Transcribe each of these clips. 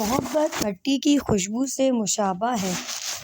محبت مٹی کی خوشبو سے مشابہ ہے،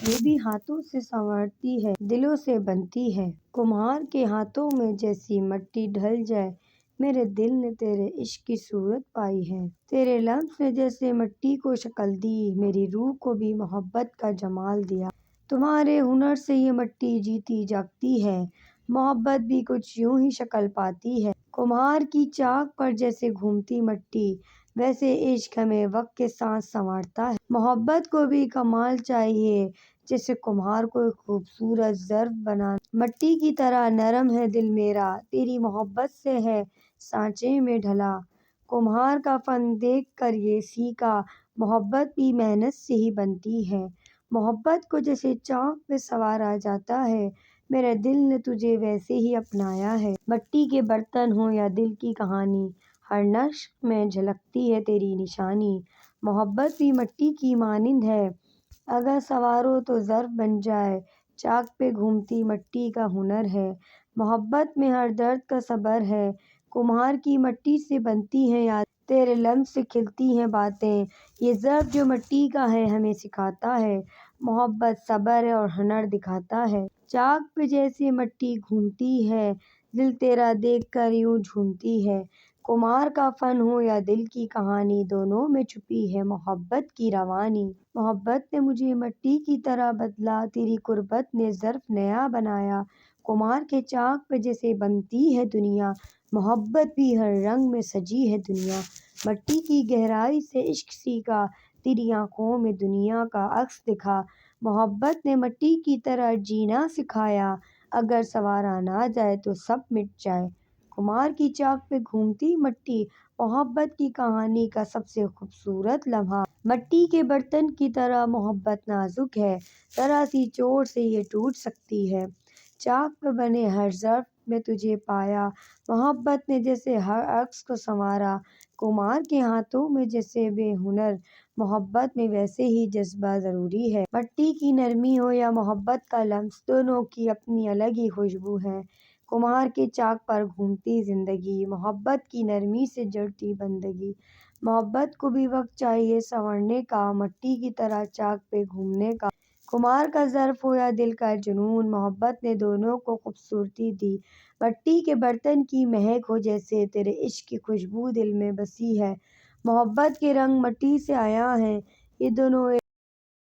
یہ بھی ہاتھوں سے سنورتی ہے، دلوں سے بنتی ہے۔ کمہار کے ہاتھوں میں جیسی مٹی ڈھل جائے، میرے دل نے تیرے عشق کی صورت پائی ہے۔ تیرے لمس نے جیسے مٹی کو شکل دی، میری روح کو بھی محبت کا جمال دیا۔ تمہارے ہنر سے یہ مٹی جیتی جاگتی ہے، محبت بھی کچھ یوں ہی شکل پاتی ہے۔ کمہار کی چاک پر جیسے گھومتی مٹی، ویسے عشق ہمیں وقت کے ساتھ سنوارتا ہے۔ محبت کو بھی کمال چاہیے، جیسے کمہار کو ایک خوبصورت ظرف بنانا۔ مٹی کی طرح نرم ہے دل میرا، تیری محبت سے ہے سانچے میں ڈھلا۔ کمہار کا فن دیکھ کر یہ سیکھا، محبت بھی محنت سے ہی بنتی ہے۔ محبت کو جیسے چاک پہ سنوارا جاتا ہے، میرے دل نے تجھے ویسے ہی اپنایا ہے۔ مٹی کے برتن ہوں یا دل کی کہانی، ہر نقش میں جھلکتی ہے تیری نشانی۔ محبت بھی مٹی کی مانند ہے، اگر سنوارو تو ظرف بن جائے، چاک پہ گھومتی مٹی کا ہنر ہے۔ محبت میں ہر درد کا صبر ہے، کمہار کی مٹی سے بنتی ہیں یادیں، تیرے لمس سے کھلتی ہیں باتیں۔ یہ ظرف جو مٹی کا ہے ہمیں سکھاتا ہے، محبت صبر اور ہنر دکھاتا ہے۔ چاک پہ جیسے مٹی گھومتی ہے، دل تیرا دیکھ کر یوں جھومتی ہے۔ کمہار کا فن ہو یا دل کی کہانی، دونوں میں چھپی ہے محبت کی روانی۔ محبت نے مجھے مٹی کی طرح بدلا، تیری قربت نے ظرف نیا بنایا۔ کمہار کے چاک پہ جیسے بنتی ہے دنیا، محبت بھی ہر رنگ میں سجی ہے دنیا۔ مٹی کی گہرائی سے عشق سیکھا، تیری آنکھوں میں دنیا کا عکس دکھا۔ محبت نے مٹی کی طرح جینا سکھایا، اگر سنوارا نہ جائے تو سب مٹ جائے۔ کمہار کی چاک پہ گھومتی مٹی، محبت کی کہانی کا سب سے خوبصورت لمحہ۔ مٹی کے برتن کی طرح محبت نازک ہے، ذرا سی چوٹ سے یہ ٹوٹ سکتی ہے۔ چاک پہ بنے ہر ظرف میں تجھے پایا، محبت نے جیسے ہر عکس کو سنوارا۔ کمہار کے ہاتھوں میں جیسے بے ہنر، محبت میں ویسے ہی جذبہ ضروری ہے۔ مٹی کی نرمی ہو یا محبت کا لمس، دونوں کی اپنی الگ ہی خوشبو ہے۔ کمہار کے چاک پر گھومتی زندگی، محبت کی نرمی سے جڑتی بندگی۔ محبت کو بھی وقت چاہیے سنورنے کا، مٹی کی طرح چاک پہ گھومنے کا۔ کمہار کا ظرف ہو یا دل کا جنون، محبت نے دونوں کو خوبصورتی دی۔ مٹی کے برتن کی مہک ہو جیسے، تیرے عشق کی خوشبو دل میں بسی ہے۔ محبت کے رنگ مٹی سے عیاں ہیں، یہ دونوں